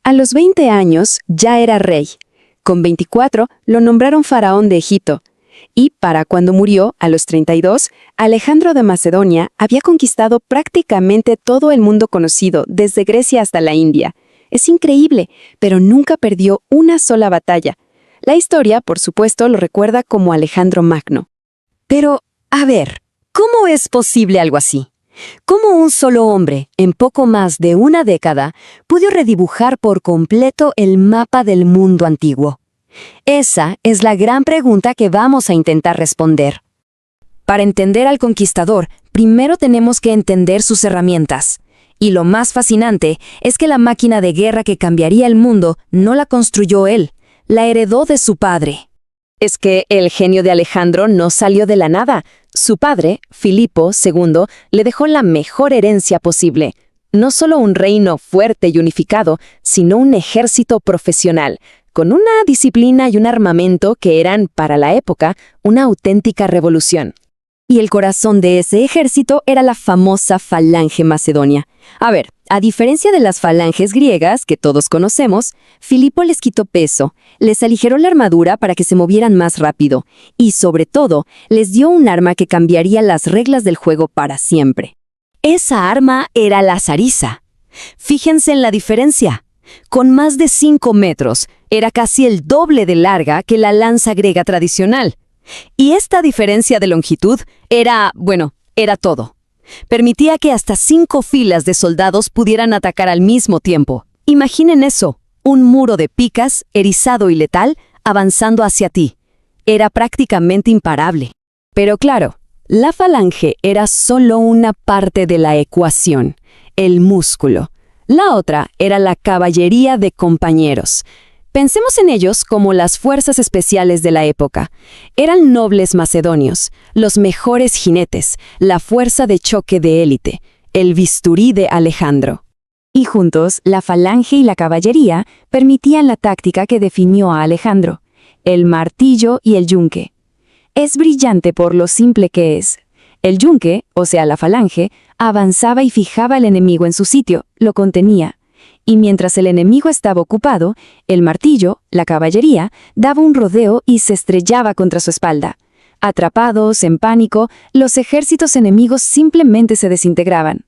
A los 20 años ya era rey. Con 24 lo nombraron faraón de Egipto. Y para cuando murió, a los 32, Alejandro de Macedonia había conquistado prácticamente todo el mundo conocido, desde Grecia hasta la India. Es increíble, pero nunca perdió una sola batalla. La historia, por supuesto, lo recuerda como Alejandro Magno. Pero, a ver, ¿cómo es posible algo así? ¿Cómo un solo hombre, en poco más de una década, pudo redibujar por completo el mapa del mundo antiguo? Esa es la gran pregunta que vamos a intentar responder. Para entender al conquistador, primero tenemos que entender sus herramientas. Y lo más fascinante es que la máquina de guerra que cambiaría el mundo no la construyó él, la heredó de su padre. Es que el genio de Alejandro no salió de la nada. Su padre, Filipo II, le dejó la mejor herencia posible. No solo un reino fuerte y unificado, sino un ejército profesional, con una disciplina y un armamento que eran, para la época, una auténtica revolución. Y el corazón de ese ejército era la famosa falange macedonia. A ver, a diferencia de las falanges griegas que todos conocemos, Filipo les quitó peso, les aligeró la armadura para que se movieran más rápido y, sobre todo, les dio un arma que cambiaría las reglas del juego para siempre. Esa arma era la zarisa. Fíjense en la diferencia. Con más de 5 metros, era casi el doble de larga que la lanza griega tradicional. Y esta diferencia de longitud era todo. Permitía que hasta 5 filas de soldados pudieran atacar al mismo tiempo. Imaginen eso, un muro de picas, erizado y letal, avanzando hacia ti. Era prácticamente imparable. Pero claro, la falange era solo una parte de la ecuación, el músculo. La otra era la caballería de compañeros. Pensemos en ellos como las fuerzas especiales de la época. Eran nobles macedonios, los mejores jinetes, la fuerza de choque de élite, el bisturí de Alejandro. Y juntos, la falange y la caballería permitían la táctica que definió a Alejandro, el martillo y el yunque. Es brillante por lo simple que es. El yunque, o sea la falange, avanzaba y fijaba al enemigo en su sitio, lo contenía. Y mientras el enemigo estaba ocupado, el martillo, la caballería, daba un rodeo y se estrellaba contra su espalda. Atrapados, en pánico, los ejércitos enemigos simplemente se desintegraban.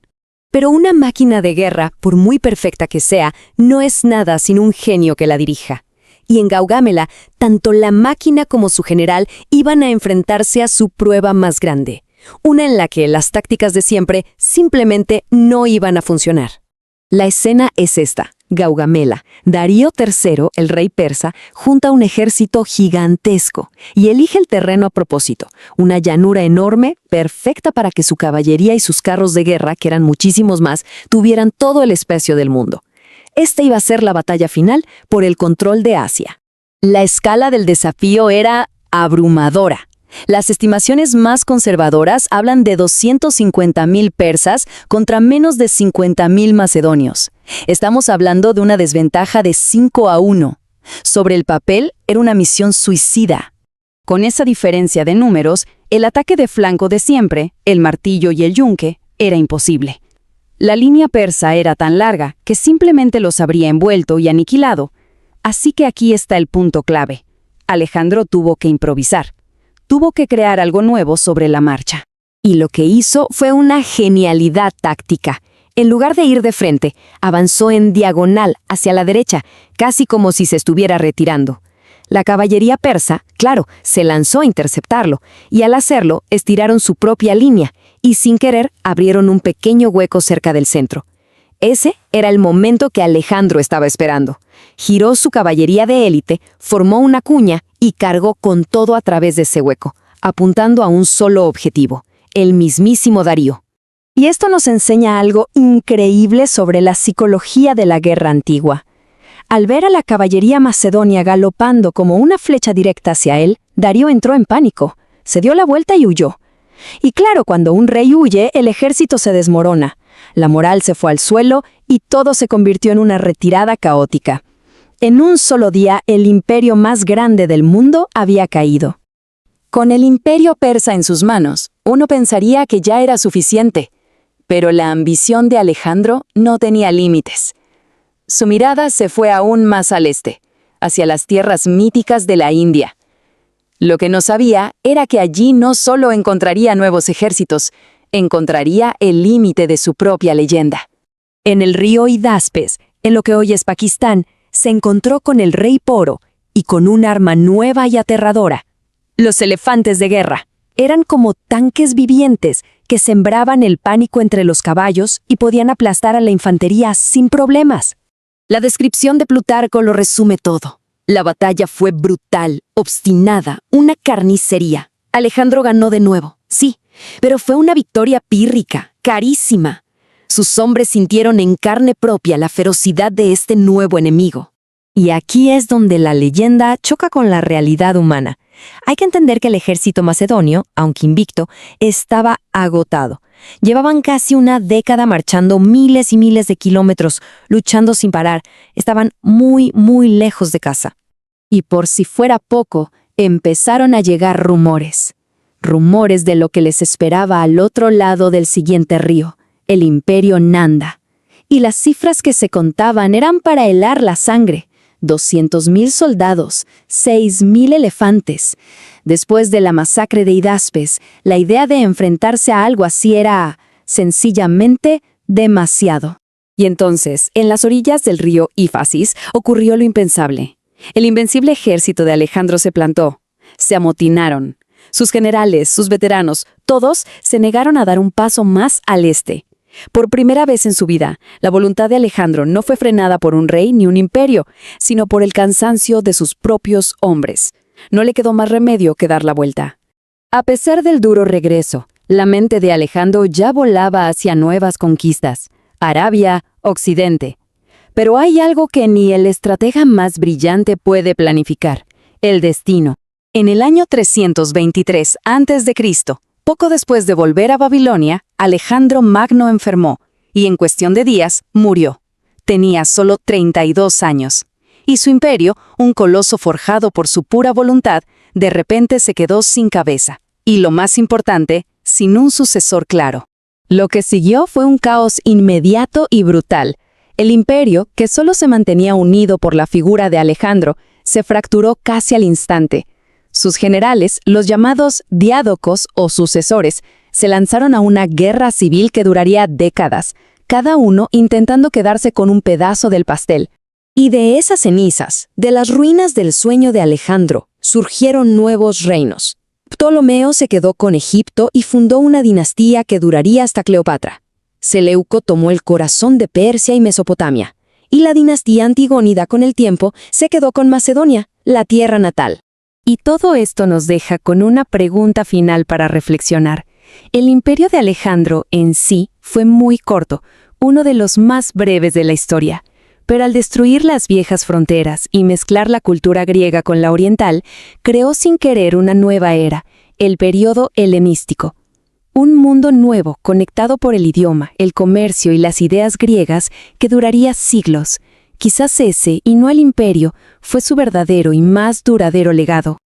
Pero una máquina de guerra, por muy perfecta que sea, no es nada sin un genio que la dirija. Y en Gaugamela, tanto la máquina como su general iban a enfrentarse a su prueba más grande. Una en la que las tácticas de siempre simplemente no iban a funcionar. La escena es esta, Gaugamela. Darío III, el rey persa, junta un ejército gigantesco y elige el terreno a propósito, una llanura enorme, perfecta para que su caballería y sus carros de guerra, que eran muchísimos más, tuvieran todo el espacio del mundo. Esta iba a ser la batalla final por el control de Asia. La escala del desafío era abrumadora. Las estimaciones más conservadoras hablan de 250.000 persas contra menos de 50.000 macedonios. Estamos hablando de una desventaja de 5-1. Sobre el papel, era una misión suicida. Con esa diferencia de números, el ataque de flanco de siempre, el martillo y el yunque, era imposible. La línea persa era tan larga que simplemente los habría envuelto y aniquilado. Así que aquí está el punto clave. Alejandro tuvo que improvisar. Tuvo que crear algo nuevo sobre la marcha. Y lo que hizo fue una genialidad táctica. En lugar de ir de frente, avanzó en diagonal hacia la derecha, casi como si se estuviera retirando. La caballería persa, claro, se lanzó a interceptarlo, y al hacerlo, estiraron su propia línea, y sin querer, abrieron un pequeño hueco cerca del centro. Ese era el momento que Alejandro estaba esperando. Giró su caballería de élite, formó una cuña y cargó con todo a través de ese hueco, apuntando a un solo objetivo, el mismísimo Darío. Y esto nos enseña algo increíble sobre la psicología de la guerra antigua. Al ver a la caballería macedonia galopando como una flecha directa hacia él, Darío entró en pánico, se dio la vuelta y huyó. Y claro, cuando un rey huye, el ejército se desmorona. La moral se fue al suelo y todo se convirtió en una retirada caótica. En un solo día, el imperio más grande del mundo había caído. Con el imperio persa en sus manos, uno pensaría que ya era suficiente. Pero la ambición de Alejandro no tenía límites. su mirada se fue aún más al este, hacia las tierras míticas de la India. Lo que no sabía era que allí no solo encontraría nuevos ejércitos, encontraría el límite de su propia leyenda. En el río Hidaspes, en lo que hoy es Pakistán, se encontró con el rey Poro y con un arma nueva y aterradora. Los elefantes de guerra eran como tanques vivientes que sembraban el pánico entre los caballos y podían aplastar a la infantería sin problemas. La descripción de Plutarco lo resume todo. La batalla fue brutal, obstinada, una carnicería. Alejandro ganó de nuevo, sí, pero fue una victoria pírrica, carísima. Sus hombres sintieron en carne propia la ferocidad de este nuevo enemigo. Y aquí es donde la leyenda choca con la realidad humana. Hay que entender que el ejército macedonio, aunque invicto, estaba agotado. Llevaban casi una década marchando miles y miles de kilómetros, luchando sin parar. Estaban muy, muy lejos de casa. Y por si fuera poco, empezaron a llegar rumores. Rumores de lo que les esperaba al otro lado del siguiente río, el imperio Nanda. Y las cifras que se contaban eran para helar la sangre. 200.000 soldados, 6.000 elefantes. Después de la masacre de Hidaspes, la idea de enfrentarse a algo así era, sencillamente, demasiado. Y entonces, en las orillas del río Éufrates, ocurrió lo impensable. El invencible ejército de Alejandro se plantó. Se amotinaron. Sus generales, sus veteranos, todos se negaron a dar un paso más al este. Por primera vez en su vida, la voluntad de Alejandro no fue frenada por un rey ni un imperio, sino por el cansancio de sus propios hombres. No le quedó más remedio que dar la vuelta. A pesar del duro regreso, la mente de Alejandro ya volaba hacia nuevas conquistas. Arabia, Occidente. Pero hay algo que ni el estratega más brillante puede planificar: el destino. En el año 323 a.C., poco después de volver a Babilonia, Alejandro Magno enfermó y en cuestión de días murió. Tenía solo 32 años. Y su imperio, un coloso forjado por su pura voluntad, de repente se quedó sin cabeza. Y lo más importante, sin un sucesor claro. Lo que siguió fue un caos inmediato y brutal. El imperio, que solo se mantenía unido por la figura de Alejandro, se fracturó casi al instante. Sus generales, los llamados diádocos o sucesores, se lanzaron a una guerra civil que duraría décadas, cada uno intentando quedarse con un pedazo del pastel. Y de esas cenizas, de las ruinas del sueño de Alejandro, surgieron nuevos reinos. Ptolomeo se quedó con Egipto y fundó una dinastía que duraría hasta Cleopatra. Seleuco tomó el corazón de Persia y Mesopotamia. Y la dinastía Antigónida con el tiempo se quedó con Macedonia, la tierra natal. Y todo esto nos deja con una pregunta final para reflexionar. El imperio de Alejandro en sí fue muy corto, uno de los más breves de la historia. Pero al destruir las viejas fronteras y mezclar la cultura griega con la oriental, creó sin querer una nueva era, el periodo helenístico. Un mundo nuevo conectado por el idioma, el comercio y las ideas griegas que duraría siglos. Quizás ese, y no el imperio, fue su verdadero y más duradero legado.